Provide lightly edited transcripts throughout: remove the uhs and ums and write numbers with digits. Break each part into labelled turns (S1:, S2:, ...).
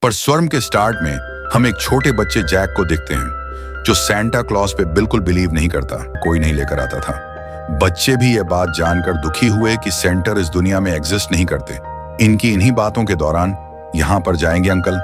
S1: पर स्वर्म के स्टार्ट में हम एक छोटे बच्चे जैक को देखते हैं जो सेंटा क्लॉज पे बिल्कुल बिलीव नहीं करता, कोई नहीं लेकर आता था। बच्चे भी ये बात जानकर दुखी हुए कि सेंटर इस दुनिया में एग्जिस्ट नहीं करते। इनकी इन्हीं बातों के दौरान यहाँ पर जाएंगे अंकल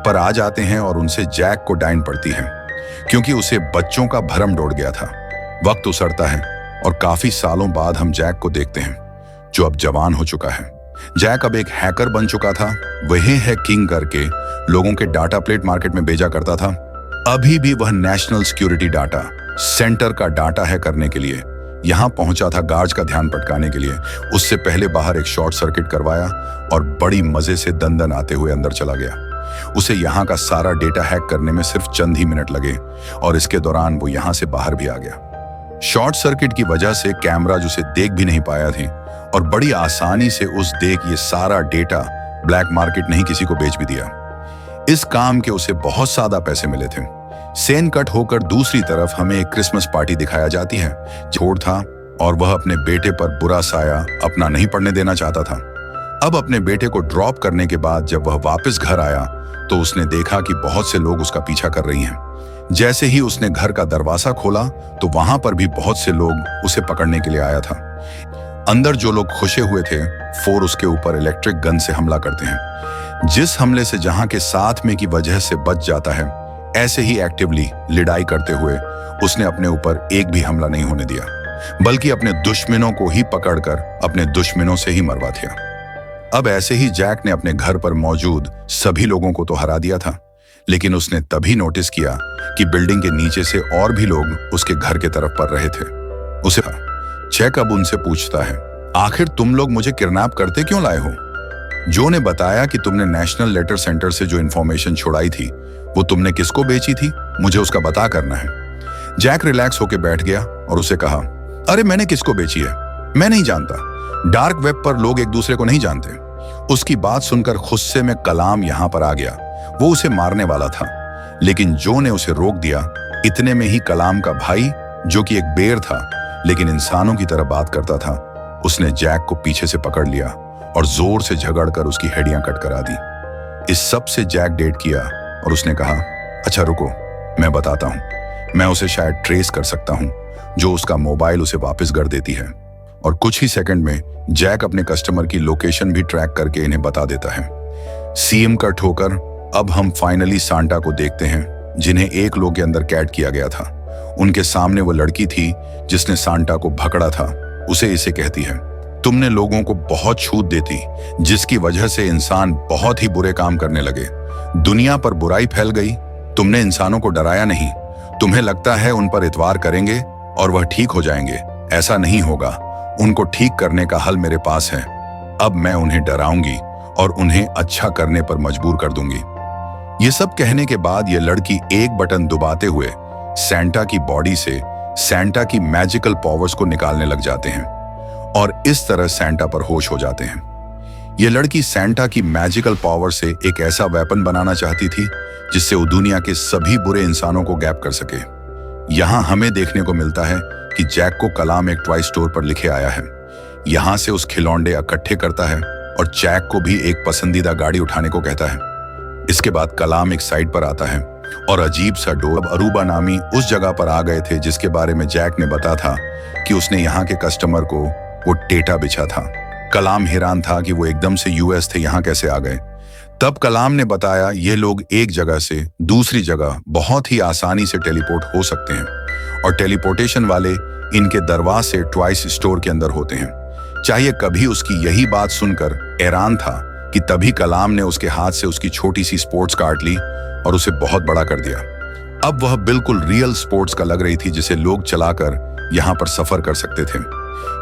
S1: पर आ जाते हैं और उनसे जैक को डाइन पड़ती है क्योंकि उसे बच्चों का भरम दौड़ गया था। वक्त उसरता है और काफी सालों बाद हम जैक को देखते हैं जो अब जवान हो चुका है। जैक अब एक हैकर बन चुका था। वही है किंग करके लोगों के डाटा प्लेट मार्केट में भेजा करता था। अभी भी वह नेशनल सिक्योरिटी डाटा सेंटर का डाटा है करने के लिए यहां पहुंचा था, गार्ड्स का ध्यान भटकाने के लिए। उससे पहले बाहर एक शॉर्ट सर्किट करवाया और बड़ी मजे से दंदन आते हुए अंदर चला गया। उसे यहां का सारा डेटा हैक करने में सिर्फ चंद ही मिनट लगे और इसके दौरान वो यहां से बाहर भी आ गया। शॉर्ट सर्किट की वजह से कैमरा उसे देख भी नहीं पाया थी और बड़ी आसानी से उस देख ये सारा डेटा ब्लैक मार्केट नहीं किसी को बेच भी दिया। इस काम के उसे बहुत ज्यादा पैसे मिले थे। सेन कट होकर दूसरी तरफ हमें एक क्रिसमस पार्टी दिखाया जाती है। छोड़ था और वह अपने बेटे पर बुरा साया अपना नहीं पड़ने देना चाहता था। अब अपने बेटे को ड्रॉप करने के बाद जब वह वापस घर आया तो उसने देखा कि बहुत से लोग उसका पीछा कर रही हैं। जैसे ही उसने घर का दरवाजा खोला तो वहां पर भी बहुत से लोग उसे पकड़ने के लिए आया था। अंदर जो लोग खुशे हुए थे फोर उसके ऊपर इलेक्ट्रिक गन से हमला करते हैं। जिस हमले से जहां के साथ में की वजह से बच जाता है, ऐसे ही एक्टिवली लड़ाई करते हुए उसने अपने ऊपर एक भी हमला नहीं होने दिया, बल्कि अपने दुश्मनों को ही पकड़कर अपने दुश्मनों से ही मरवा दिया। अब ऐसे ही जैक ने अपने घर पर मौजूद सभी लोगों को तो हरा दिया था, लेकिन उसने तभी नोटिस किया कि बिल्डिंग के नीचे से और भी लोग उसके घर के तरफ पड़ रहे थे। उसे जैक अब उनसे पूछता है, आखिर तुम लोग मुझे किडनैप करते क्यों लाए हो? जो ने बताया कि तुमने नेशनल लेटर सेंटर से जो इंफॉर्मेशन छुड़ाई थी वो तुमने किसको बेची थी, मुझे उसका बता करना है। जैक रिलैक्स होकर बैठ गया और उसे कहा, अरे मैंने किसको बेची है, मैं नहीं जानता। डार्क वेब पर लोग एक दूसरे को नहीं जानते। उसकी बात सुनकर गुस्से में कलाम यहां पर आ गया। वो उसे मारने वाला था, लेकिन जो ने उसे रोक दिया। इतने में ही कलाम का भाई, जो कि एक बेर था लेकिन इंसानों की तरह बात करता था, उसने जैक को पीछे से पकड़ लिया और जोर से झगड़कर उसकी हड्डियां कट करा दी। इस सब से जैक डेट किया और उसने कहा, अच्छा रुको, मैं बताता हूं। मैं उसे शायद ट्रेस कर सकता हूं। जो उसका मोबाइल उसे वापस कर देती है और कुछ ही सेकंड में जैक अपने कस्टमर की लोकेशन भी ट्रैक करके इन्हें बता देता है। सीएम कट होकर अब हम फाइनली सांता को देखते हैं, जिन्हें एक लो के अंदर कैद किया गया था। उनके सामने वो लड़की थी जिसने सांता को पकड़ा था। उसे इसे कहती है, तुमने लोगों को बहुत छूट देती, जिसकी वजह से इंसान बहुत ही बुरे काम करने लगे। दुनिया पर बुराई फैल गई। तुमने इंसानों को डराया नहीं। तुम्हें लगता है उन पर इतवार करेंगे और वह ठीक हो जाएंगे। ऐसा नहीं होगा। उनको ठीक करने का हल मेरे पास है। अब मैं उन्हें डराऊंगी और उन्हें अच्छा करने पर मजबूर कर दूंगी। ये सब कहने के बाद ये लड़की एक बटन दबाते हुए सैंटा की बॉडी से सैंटा की मैजिकल पावर्स को निकालने लग जाते हैं और इस तरह सैंटा पर होश हो जाते हैं। ये लड़की सैंटा की मैजिकल पावर से एक ऐसा वेपन बनाना चाहती थी जिससे वो दुनिया के सभी बुरे इंसानों को गैप कर सके। यहां हमें देखने को मिलता है कि जैक को कलाम एक टॉय स्टोर पर लिखे आया है। यहां से उस खिलौने इकट्ठे करता है और जैक को भी एक पसंदीदा गाड़ी उठाने को कहता है। इसके बाद कलाम एक साइड पर आता है और अजीब सा डोर अरूबा नामी उस जगह पर आ गए थे जिसके बारे में जैक ने बताया था कि उसने यहाँ के कस्टमर को वो डेटा बिछा था। कलाम हैरान था कि वो एकदम से यूएस थे, यहाँ कैसे आ गए। तब कलाम ने बताया ये लोग एक जगह से दूसरी जगह बहुत ही आसानी से टेलीपोर्ट हो सकते हैं और टेलीपोर्टेशन वाले इनके दरवाजे से ट्वाइस स्टोर के अंदर होते हैं। चाहिए कभी उसकी यही बात सुनकर हैरान था कि तभी कलाम ने उसके हाथ से उसकी छोटी सी स्पोर्ट्स काट ली और उसे बहुत बड़ा कर दिया। अब वह बिल्कुल रियल स्पोर्ट्स का लग रही थी जिसे लोग चलाकर यहाँ पर सफर कर सकते थे।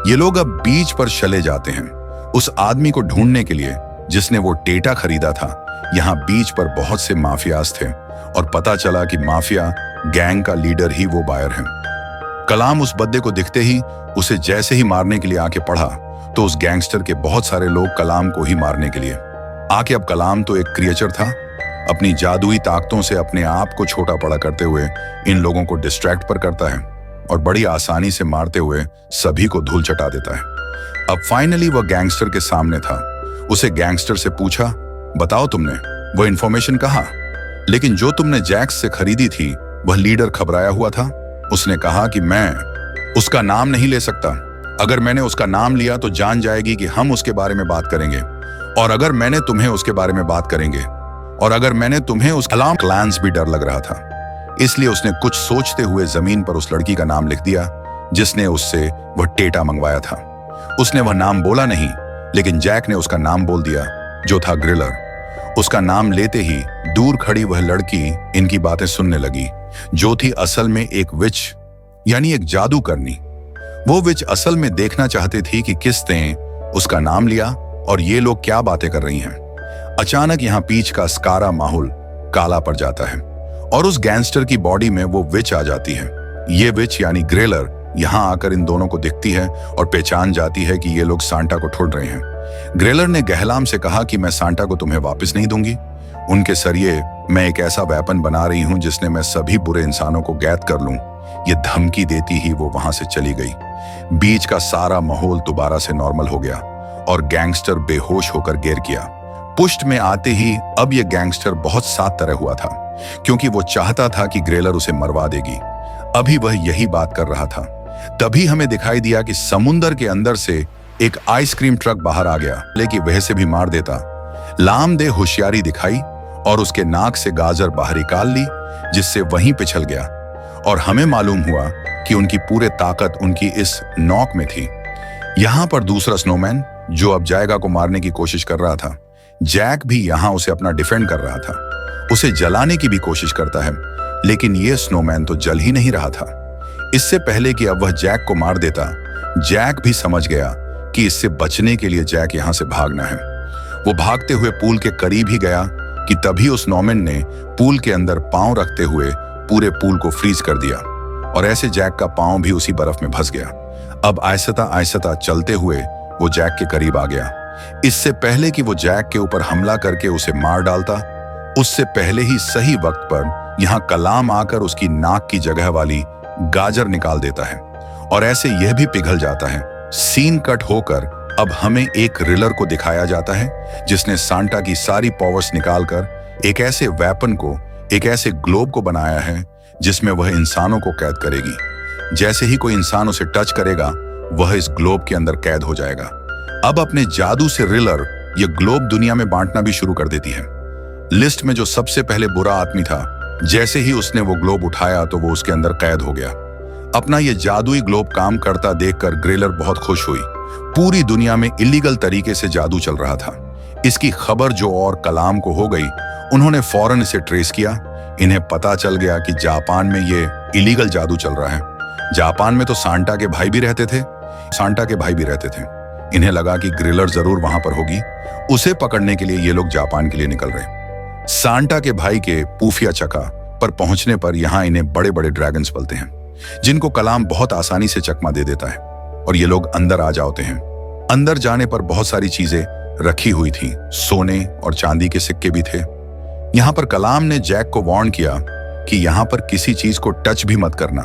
S1: ये लोग अब बीच पर चले जाते हैं उस आदमी को ढूंढने के लिए जिसने वो डेटा खरीदा था। यहाँ बीच पर बहुत से माफियाज थे और पता चला कि माफिया गैंग का लीडर ही वो बायर है। कलाम उस बंदे को दिखते ही उसे जैसे ही मारने के लिए आके पढ़ा तो उस गैंगस्टर के बहुत सारे लोग कलाम को ही मारने के लिए आके। अब कलाम तो एक क्रिएचर था, अपनी जादुई ताकतों से अपने आप को छोटा बड़ा करते हुए इन लोगों को डिस्ट्रैक्ट पर करता है और बड़ी आसानी से मारते हुए सभी को धूल चटा देता है। अब फाइनली वह गैंगस्टर के सामने था। उसे गैंगस्टर से पूछा, बताओ तुमने वो इन्फॉर्मेशन कहाँ? लेकिन जो तुमने जैक से खरीदी थी वह लीडर घबराया हुआ था। उसने कहा कि मैं उसका नाम नहीं ले सकता। अगर मैंने उसका नाम लिया तो जान जाएगी कि हम उसके बारे में बात करेंगे, और अगर मैंने तुम्हें उसके बारे में बात करेंगे, और अगर मैंने तुम्हें उस अलार्म क्लांस भी डर लग रहा था। इसलिए उसने कुछ सोचते हुए जमीन पर उस लड़की का नाम लिख दिया जिसने उससे वह टेटा मंगवाया था। उसने वह नाम बोला नहीं, लेकिन जैक ने उसका नाम बोल दिया, जो था ग्रिलर। उसका नाम लेते ही दूर खड़ी वह लड़की इनकी बातें सुनने लगी, जो थी असल में एक विच, यानी एक जादू करनी। वो विच असल में देखना चाहती थी कि किसने उसका नाम लिया और ये लोग क्या बातें कर रही हैं। अचानक यहाँ पीच का स्कारा माहौल काला पड़ जाता है और उस गैंगस्टर की बॉडी में वो विच आ जाती है। ये विच यानी ग्रेलर यहाँ आकर इन दोनों को दिखती है और पहचान जाती है कि ये लोग सांता को ढूंढ रहे हैं। ग्रेलर ने गहलाम से कहा कि मैं सांता को तुम्हें वापस नहीं दूंगी। उनके सरिये मैं एक ऐसा वेपन बना रही हूं जिसने मैं सभी बुरे इंसानों को कैद कर लूं। ये धमकी देती ही वो वहां से चली गई। बीच का सारा माहौल दोबारा से नॉर्मल हो गया और गैंगस्टर बेहोश होकर गिर गया। पुष्ट में आते ही अब ये गैंगस्टर बहुत सात तरह हुआ था, क्योंकि वो चाहता था कि ग्रेलर उसे मरवा देगी। अभी वह यही बात कर रहा था, तभी हमें दिखाई दिया कि समुंदर के अंदर से एक आइसक्रीम ट्रक बाहर आ गया, लेकिन वह से भी मार देता। लामदे होशियारी दिखाई और उसके नाक से गाजर बाहर निकाल ली, जिससे वहीं पिछल गया। और हमें मालूम हुआ कि उनकी पूरे ताकत उनकी इस नॉक में थी। यहां पर दूसरा स्नोमैन जो अब जैगा को मारने की कोशिश कर रहा था, जैक भी यहां उसे अपना डिफेंड कर रहा था। उसे जलाने की भी कोशिश करता है, लेकिन यह स्नोमैन तो जल ही नहीं रहा था। इससे पहले कि अब वह जैक को मार देता, जैक भी समझ गया कि इससे बचने के लिए जैक यहां से भागना है। वो भागते हुए पूल के करीब ही गया कि तभी उस स्नोमैन ने पूल के अंदर पांव रखते हुए पूरे पूल को फ्रीज कर दिया और ऐसे जैक का पांव भी उसी बर्फ में फंस गया। अब आहिस्ता आहिस्ता चलते हुए वो जैक के करीब आ गया। इससे पहले कि वो जैक के ऊपर हमला करके उसे मार डालता, उससे पहले ही सही वक्त पर यहाँ कलाम आकर उसकी नाक की जगह वाली गाजर निकाल देता है और ऐसे यह भी पिघल जाता है। सीन कट होकर अब हमें एक रिलर को दिखाया जाता है जिसने सांता की सारी पावर्स निकालकर एक ऐसे वेपन को, एक ऐसे ग्लोब को बनाया है जिसमें वह इंसानों को कैद करेगी। जैसे ही कोई इंसान उसे टच करेगा, वह इस ग्लोब के अंदर कैद हो जाएगा। अब अपने जादू से रिलर यह ग्लोब दुनिया में बांटना भी शुरू कर देती है। लिस्ट में जो सबसे पहले बुरा आदमी था, जैसे ही उसने वो ग्लोब उठाया तो वो उसके अंदर कैद हो गया। अपना ये जादुई ग्लोब काम करता देखकर ग्रेलर बहुत खुश हुई। पूरी दुनिया में इलीगल तरीके से जादू चल रहा था। इसकी खबर जो और कलाम को हो गई, उन्होंने फौरन इसे ट्रेस किया। इन्हें पता चल गया कि जापान में ये इलीगल जादू चल रहा है। जापान में तो सांता के भाई भी रहते थे। इन्हें लगा कि ग्रिलर जरूर वहां पर होगी। उसे पकड़ने के लिए ये लोग जापान के लिए निकल रहे। सांता के भाई के पूफिया चका पर पहुंचने पर यहाँ इन्हें बड़े बड़े ड्रैगन्स पलते हैं, जिनको कलाम बहुत आसानी से चकमा दे देता है और ये लोग अंदर आ जाते हैं। अंदर जाने पर बहुत सारी चीजें रखी हुई थी, सोने और चांदी के सिक्के भी थे। यहाँ पर कलाम ने जैक को वार्न किया कि यहाँ पर किसी चीज को टच भी मत करना,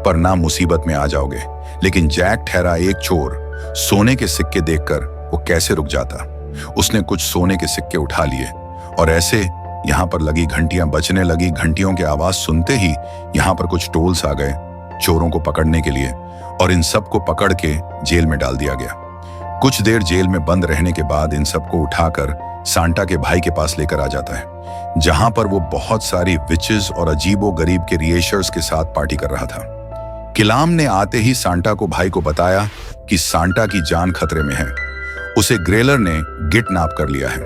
S1: पर ना मुसीबत में आ जाओगे। लेकिन जैक ठहरा एक चोर। सोने के सिक्के देखकर वो कैसे रुक जाता। उसने कुछ सोने के सिक्के उठा लिए और ऐसे यहाँ पर लगी घंटियां बजने लगी। घंटियों की आवाज सुनते ही यहाँ पर कुछ टोल्स आ गए चोरों को पकड़ने के लिए और इन सबको पकड़ के जेल में डाल दिया गया। कुछ देर जेल में बंद रहने के बाद इन सबको उठाकर सांता के भाई के पास लेकर आ जाता है, जहां पर वो बहुत सारी विचेस और अजीबो गरीब के रिएशर्स के साथ पार्टी कर रहा था। किलाम ने आते ही सांता को भाई को बताया कि सांता की जान खतरे में है। उसे ग्रेलर ने किडनैप कर लिया है।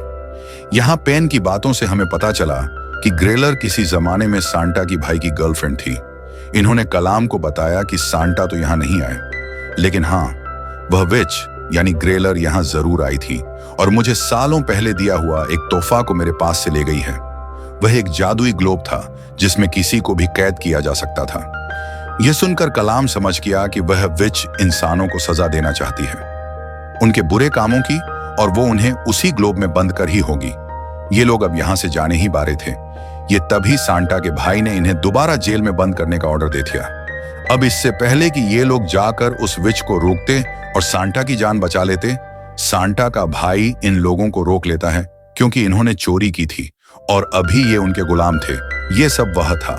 S1: यहाँ पेन की बातों से हमें पता चला कि ग्रेलर किसी जमाने में सांता की भाई की गर्लफ्रेंड थी। इन्होंने कलाम को बताया कि सांता तो यहाँ नहीं आए, लेकिन हाँ, वह विच यानी ग्रेलर यहाँ जरूर आई थी और मुझे सालों पहले दिया हुआ एक तोहफा को मेरे पास से ले गई है। वह एक जादुई ग्लोब था जिसमें किसी को भी कैद किया जा सकता था। यह सुनकर कलाम समझ गया कि वह विच इंसानों को सजा देना चाहती है, उनके बुरे कामों की, और वो उन्हें उसी ग्लोब में बंद कर ही होगी। ये लोग अब यहां से जाने ही बारे थे। ये तभी सांता के भाई ने इन्हें दोबारा जेल में बंद करने का ऑर्डर दे दिया। अब इससे पहले कि ये लोग जाकर उस विच को रोकते और सांता की जान बचा लेते, सांता का भाई इन लोगों को रोक लेता है क्योंकि इन्होंने चोरी की थी और अभी ये उनके गुलाम थे। ये सब वह था।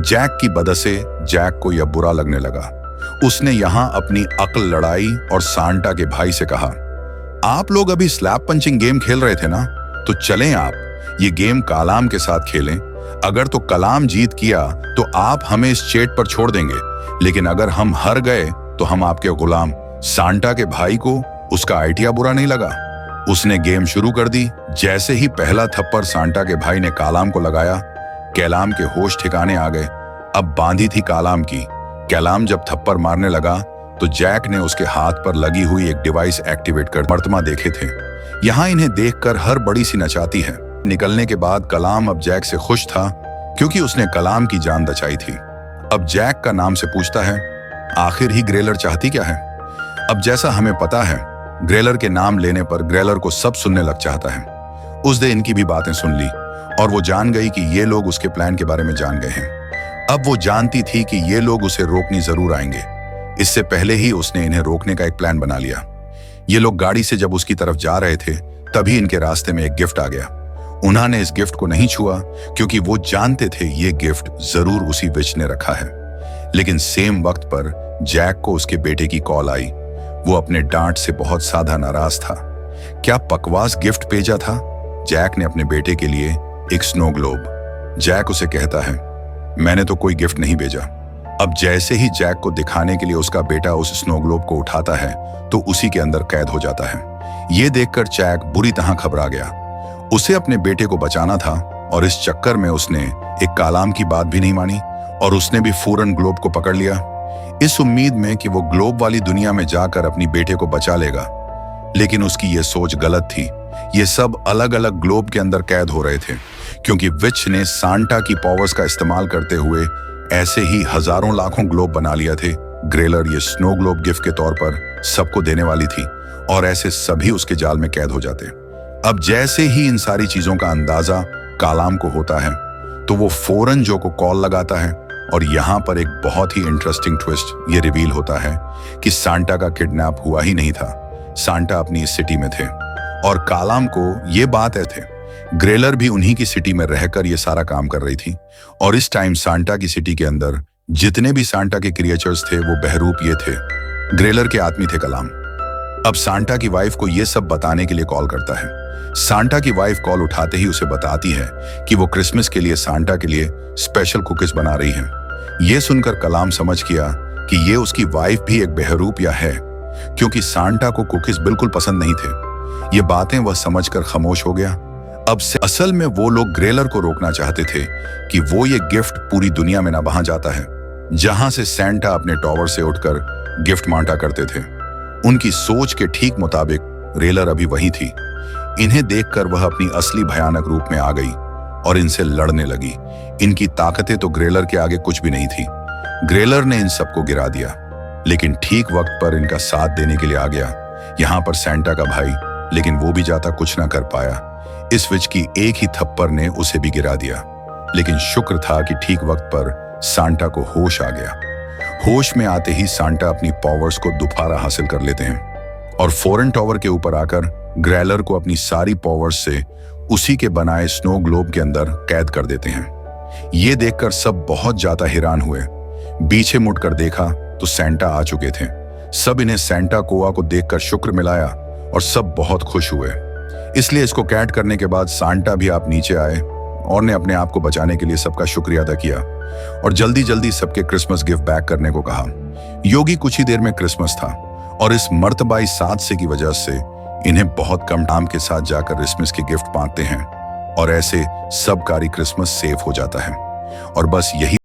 S1: जैक की वजह से जैक को यह बुरा लगने लगा। उसने यहां अपनी अक्ल लड़ाई और सांटा के भाई से कहा, आप लोग अभी स्लैप पंचिंग गेम खेल रहे थे ना, तो चलें आप ये गेम कलाम के साथ खेलें। अगर तो कलाम जीत किया तो आप हमें इस चेट पर छोड़ देंगे, लेकिन अगर हम हार गए तो हम आपके गुलाम। सांटा के भाई को उसका आइडिया बुरा नहीं लगा। उसने गेम शुरू कर दी। जैसे ही पहला थप्पड़ सांटा के भाई ने कालाम को लगाया, कैलाम के होश ठिकाने आ गए। अब बांधी थी कालाम की। कैलाम जब थप्पड़ मारने लगा तो जैक ने उसके हाथ पर लगी हुई एक डिवाइस एक्टिवेट कर मर्तमा देखे थे। यहाँ इन्हें देखकर हर बड़ी सी नचाती है। निकलने के बाद कलाम अब जैक से खुश था, क्योंकि उसने कलाम की जान बचाई थी। अब जैक का नाम से पूछता है, आखिर ही ग्रेलर चाहती क्या है? अब जैसा हमें पता है, ग्रेलर के नाम लेने पर ग्रेलर को सब सुनने लग चाहता है। उसने इनकी भी बातें सुन ली और वो जान गई कि ये लोग उसके प्लान के बारे में जान गए हैं। अब वो जानती थी कि ये लोग उसे रोकने जरूर आएंगे। इससे पहले ही उसने इन्हें रोकने का एक प्लान बना लिया। ये लोग गाड़ी से जब उसकी तरफ जा रहे थे, तभी इनके रास्ते में एक गिफ्ट आ गया। उन्होंने इस गिफ्ट को नहीं छुआ, क्योंकि वो जानते थे ये गिफ्ट जरूर उसी विच ने रखा है। लेकिन सेम वक्त पर जैक को उसके बेटे की कॉल आई। वो अपने डांट से बहुत साधा नाराज था। क्या बकवास गिफ्ट भेजा था? जैक ने अपने बेटे के लिए एक स्नो ग्लोब। जैक उसे कहता है, मैंने तो कोई गिफ्ट नहीं भेजा। अब जैसे ही जैक को दिखाने के लिए उसका बेटा उस स्नो ग्लोब को उठाता है, तो उसी के अंदर कैद हो जाता है। ये देखकर जैक बुरी तरह घबरा गया। उसे अपने बेटे को बचाना था और इस चक्कर में उसने एक कालाम की बात भी नहीं मानी और उसने भी फौरन ग्लोब को पकड़ लिया, इस उम्मीद में कि वो ग्लोब वाली दुनिया में जाकर अपनी बेटे को बचा लेगा। लेकिन उसकी ये सोच गलत थी। ये सब अलग अलग ग्लोब के अंदर कैद हो रहे थे, क्योंकि विच ने सांटा की पावर्स का इस्तेमाल करते हुए ऐसे ही हजारों लाखों ग्लोब बना लिया थे। ग्रेलर ये स्नो ग्लोब गिफ्ट के तौर पर सबको देने वाली थी और ऐसे सभी उसके जाल में कैद हो जाते। अब जैसे ही इन सारी चीजों का अंदाजा कालाम को होता है, तो वो फौरन जो को कॉल लगाता है। और यहाँ पर एक बहुत ही इंटरेस्टिंग ट्विस्ट ये रिवील होता है कि सांटा का किडनैप हुआ ही नहीं था। सांटा अपनी इस सिटी में थे और कालाम को ये बात है थे। ग्रेलर भी उन्हीं की सिटी में रहकर ये सारा काम कर रही थी। और इस टाइम सांटा की सिटी के अंदर जितने भी सांटा के क्रिएचर्स थे, वो बहरूप ये थे। ग्रेलर के आदमी थे कलाम। अब सांटा की वाइफ को ये सब बताने के लिए कॉल करता है। सांटा की वाइफ कॉल उठाते ही उसे बताती है कि वो क्रिसमस के लिए सांटा के लिए स्पेशल कुकीज बना रही है। ये सुनकर कलाम समझ गया कि ये उसकी वाइफ भी एक बहरूप या है, क्योंकि सांटा को कुकीज बिल्कुल पसंद नहीं थे। ये बातें वह समझकर खामोश हो गया। अब से असल में वो लोग ग्रेलर को रोकना चाहते थे कि वो ये गिफ्ट पूरी दुनिया में ना बहा जाता है, जहां से सैंटा अपने टॉवर से उठकर गिफ्ट बांटा करते थे। उनकी सोच के ठीक मुताबिक ग्रेलर अभी वही थी। इन्हें देखकर वह अपनी असली भयानक रूप में आ गई और इनसे लड़ने लगी। इनकी ताकतें तो ग्रेलर के आगे कुछ भी नहीं थी। ग्रेलर ने इन सबको गिरा दिया, लेकिन ठीक वक्त पर इनका साथ देने के लिए आ गया यहाँ पर सैंटा का भाई, लेकिन वो भी जाता कुछ ना कर पाया। इस विच की एक ही थप्पड़ ने उसे भी गिरा दिया, लेकिन शुक्र था कि ठीक वक्त पर सांटा को होश आ गया। होश में आते ही सांटा अपनी पावर्स को दोबारा हासिल कर लेते हैं और फौरन टॉवर के ऊपर आकर ग्रेलर को अपनी सारी पावर्स से उसी के बनाए स्नो ग्लोब के अंदर कैद कर देते हैं। ये देखकर सब बहुत ज्यादा हैरान हुए। पीछे मुड़कर देखा तो सैंटा आ चुके थे। सब इन्हें सैंटा कोआ को देखकर शुक्र मिलाया और सब बहुत खुश हुए। इसलिए इसको कैद करने के बाद सांटा भी आप नीचे आए और ने अपने आप को बचाने के लिए सबका शुक्रिया अदा किया और जल्दी जल्दी सबके क्रिसमस गिफ्ट बैक करने को कहा। योगी कुछ ही देर में क्रिसमस था और इस मर्तबाई साथ से की वजह से इन्हें बहुत कम टाइम के साथ जाकर क्रिसमस के गिफ्ट बांटते हैं और ऐसे सब कारी क्रिसमस सेफ हो जाता है। और बस यही